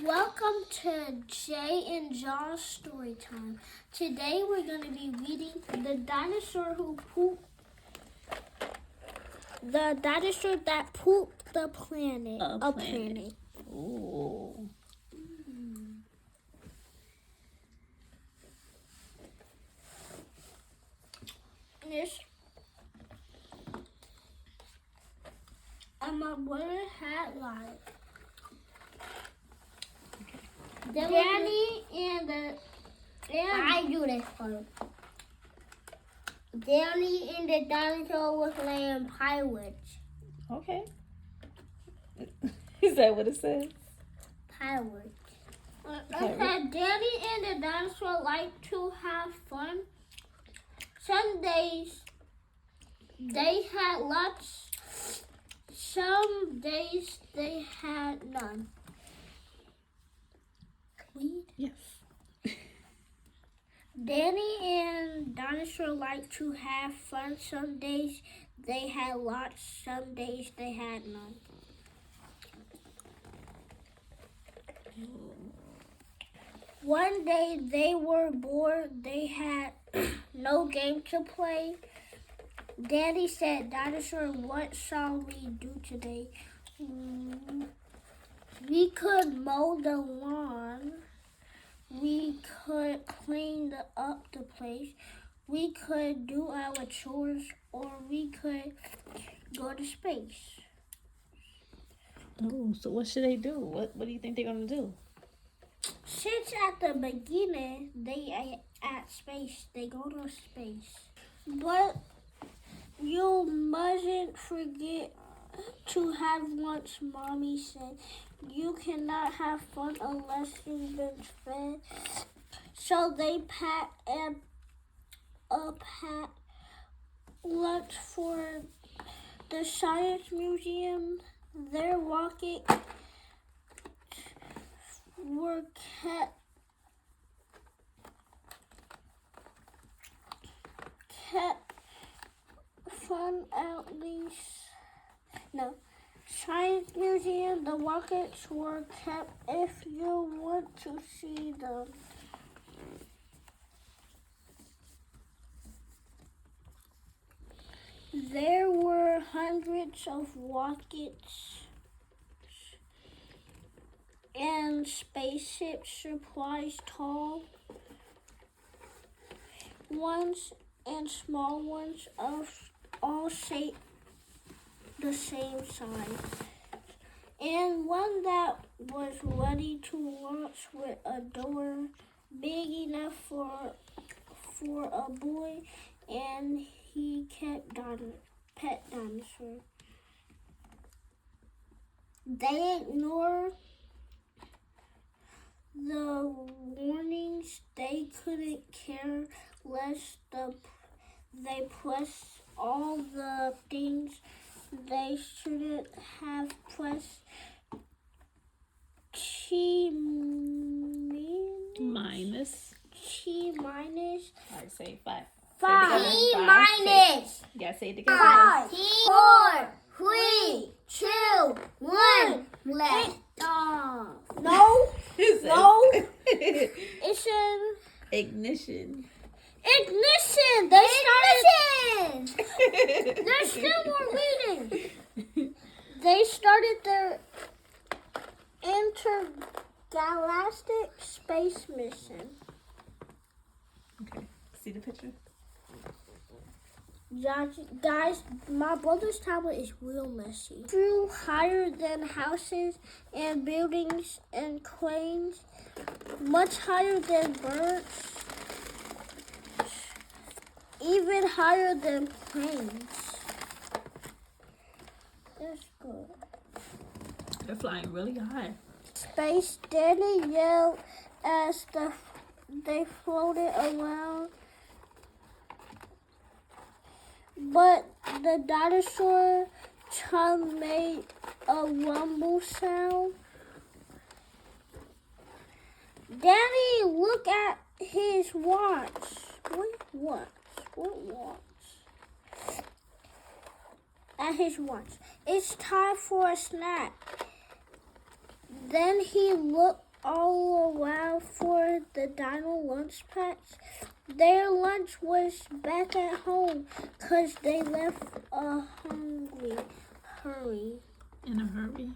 Welcome to Jay and John's story time. Today we're going to be reading The Dinosaur Who Pooped. The dinosaur that pooped the planet. A planet. Ooh. This. And my brother had like Danny and I do this one. Danny and the dinosaur was laying pirates. Okay. Is that what it says? Pirates. It said Danny and the dinosaur like to have fun. Some days they had lots. Some days they had none. Read? Yes. Danny and Dinosaur like to have fun. Some days they had lots, some days they had none. One day they were bored. They had no game to play. Danny said, Dinosaur, what shall we do today? We could mow the lawn. We could clean up the place. We could do our chores, or we could go to space. Oh, so what should they do? What do you think they're gonna do? Since at the beginning they at space, they go to space. But you mustn't forget to have lunch, Mommy said. You cannot have fun unless you've been fed. So they packed lunch for the science museum. Their rockets were kept fun at least. No. Science Museum, the rockets were kept if you want to see them. There were hundreds of rockets and spaceship supplies, tall ones and small ones of all shapes the same size, and one that was ready to launch with a door big enough for a boy, and he kept pet dinosaur. They ignored the warnings. They couldn't care less. They pressed all the things they shouldn't have pressed. Minus. I say 5. minus. You gotta say it together. 5, 4, 3, 2, 1. Left off. No. No. It's an ignition. Ignition. They started. There's still more reading. They started their intergalactic space mission. Okay. See the picture? Guys, my brother's tablet is real messy. Flew higher than houses and buildings and cranes, much higher than birds, even higher than planes. That's good. They're flying really high. Space Danny yelled as they floated around. But the dinosaur chum made a rumble sound. Danny, look at his watch. What watch? What watch? At his watch. It's time for a snack. Then he looked all around for the dino lunch packs. Their lunch was back at home because they left hurry. In a hurry.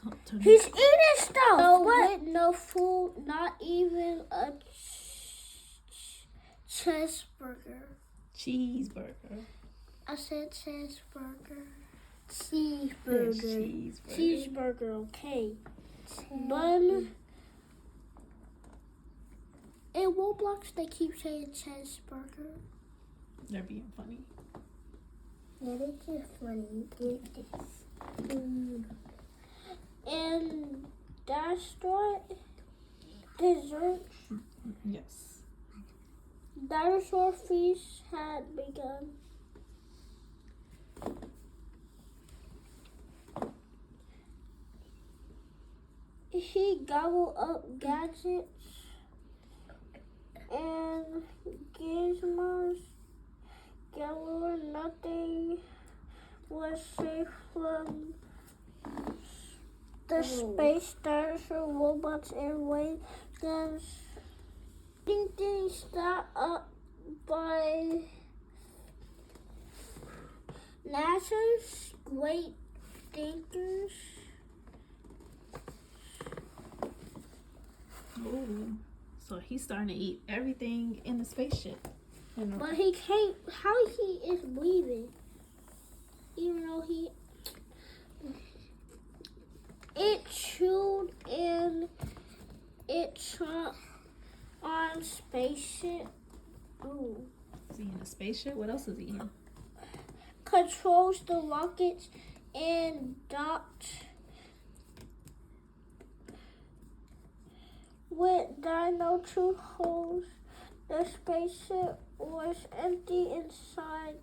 Oh, He's eating stuff. So with no food, not even a cheeseburger. Cheeseburger. I said cheeseburger. Cheeseburger. Cheeseburger, okay. Bun. In Roblox, they keep saying cheeseburger. They're being funny. Yeah, they're just funny. Get this. And that's what dessert. Yes. Dinosaur feast had begun. He gobbled up gadgets and gizmos galore. Nothing was safe from the space dinosaur robots and wave guns. Things stopped up by NASA's great thinkers. Ooh. So he's starting to eat everything in the spaceship. But he can't. How he is breathing? Even though it chewed and it chomped on spaceship. Ooh. Is he in a spaceship? What else is he in? Controls the rockets and docked with Dino 2 holes. The spaceship was empty inside.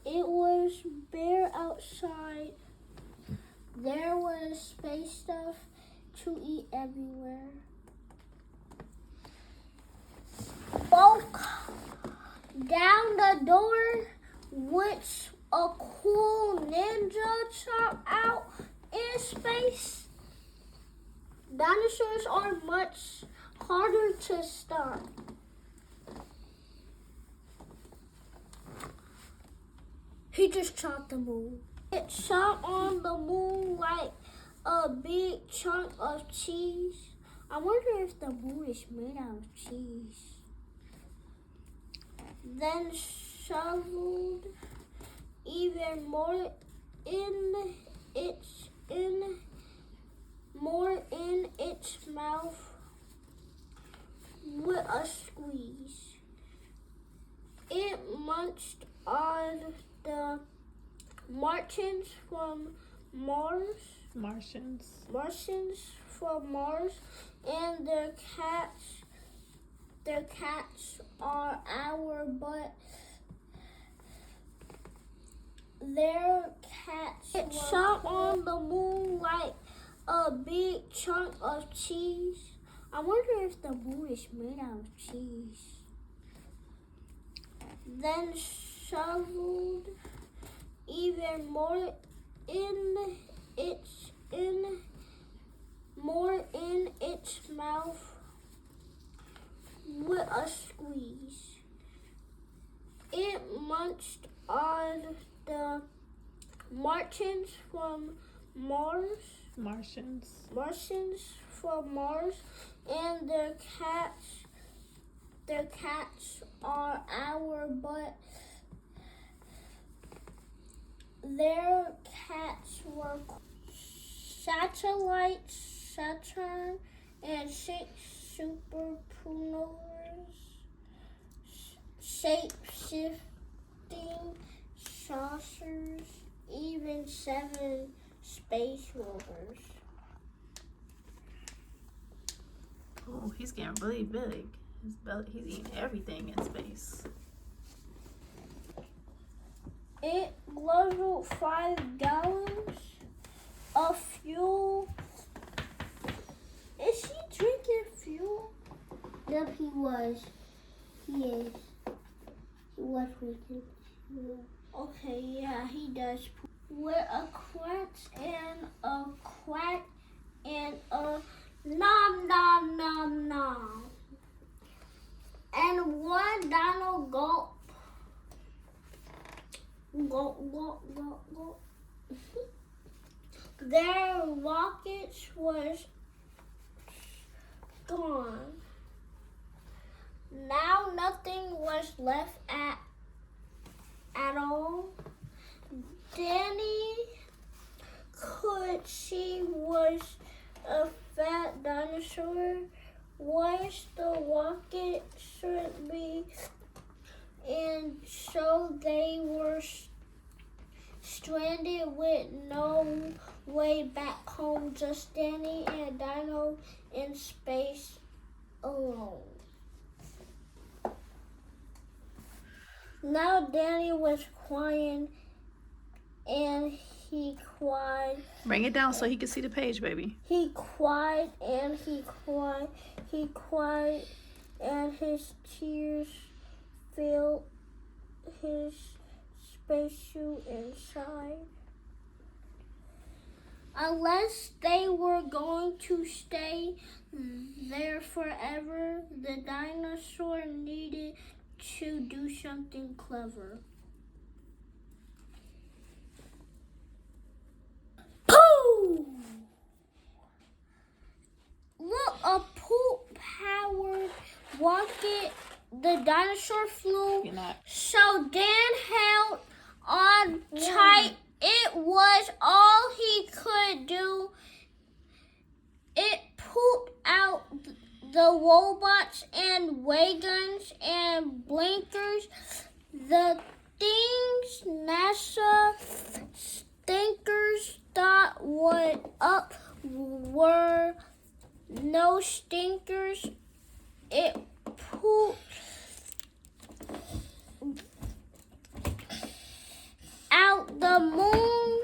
It was bare outside. There was space stuff to eat everywhere. Spoke down the door, which a cool ninja chopped out in space. Dinosaurs are much harder to stop. He just chopped the moon. It shot on the moon like a big chunk of cheese. I wonder if the moon is made out of cheese. Then shoveled even more in its mouth with a squeeze. It munched on the Martians from Mars. Martians from Mars, and their cats are our butt. Their cats. It shot on the moon like a big chunk of cheese. I wonder if the moon is made out of cheese. Then shoveled even more in its mouth with a squeeze. It munched on the Martians from Mars. Martians from Mars, and their cats are our butt. Their cats were satellites, Saturn, and 6 supernovas, shape-shifting saucers, even 7 space rovers. Oh, he's getting really big. He's eating everything in space. It guzzled 5 gallons of fuel. Is he drinking fuel? Yep, he was. He is. He was drinking fuel. Okay, yeah, he does. With a quack and a quack and nom nom nom nom. And one dino gulp. Gulp, gulp, gulp, gulp. Their rockets was gone. Now nothing was left at all. Danny could see was a fat dinosaur. Was the rocket should be, and so they were stranded with no way back home. Just Danny and Dino in space alone. Now Danny was crying, and he cried. Bring it down so he can see the page, baby. He cried and he cried. He cried, and his tears filled his spacesuit inside. Unless they were going to stay there forever, the dinosaur needed to do something clever. Pooh! Look, a poop-powered rocket. The dinosaur flew. So Dan held on tight. It was all he could do. It pooped out the robots and wagons and blinkers. The things NASA stinkers thought would up were no stinkers. It pooped out the moon.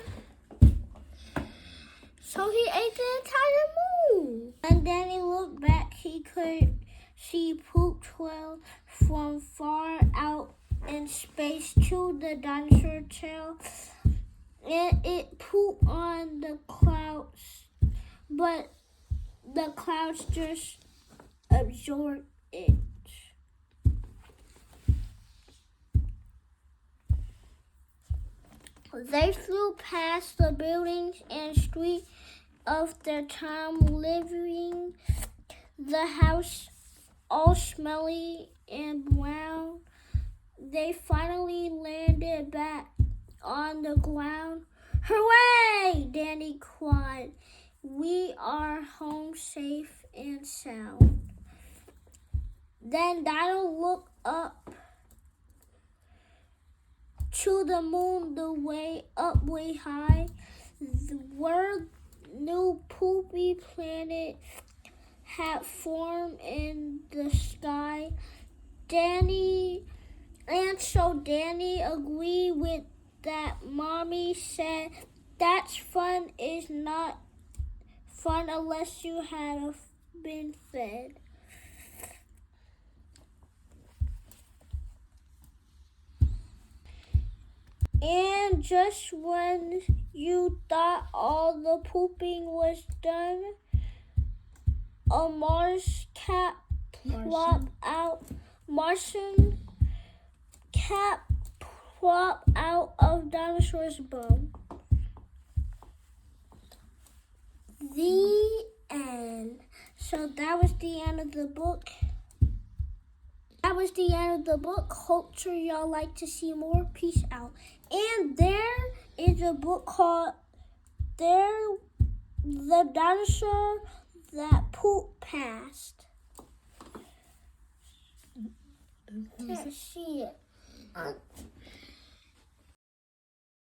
So he ate the entire moon. And then he looked back. He could see poop trail from far out in space to the dinosaur tail. And it pooped on the clouds. But the clouds just absorbed it. They flew past the buildings and streets of their time, living the house all smelly and brown. They finally landed back on the ground. Hooray! Danny cried. We are home safe and sound. Then Dino looked up to the moon, the way up way high. Where new poopy planet had formed in the sky. Danny agreed with that. Mommy said that's fun is not fun unless you have been fed. And just when you thought all the pooping was done, a Martian cat plopped out of dinosaur's bum. The end. So that was the end of the book. Hope y'all like to see more. Peace out. And there is a book called The Dinosaur That Pooped Past. Can't see it.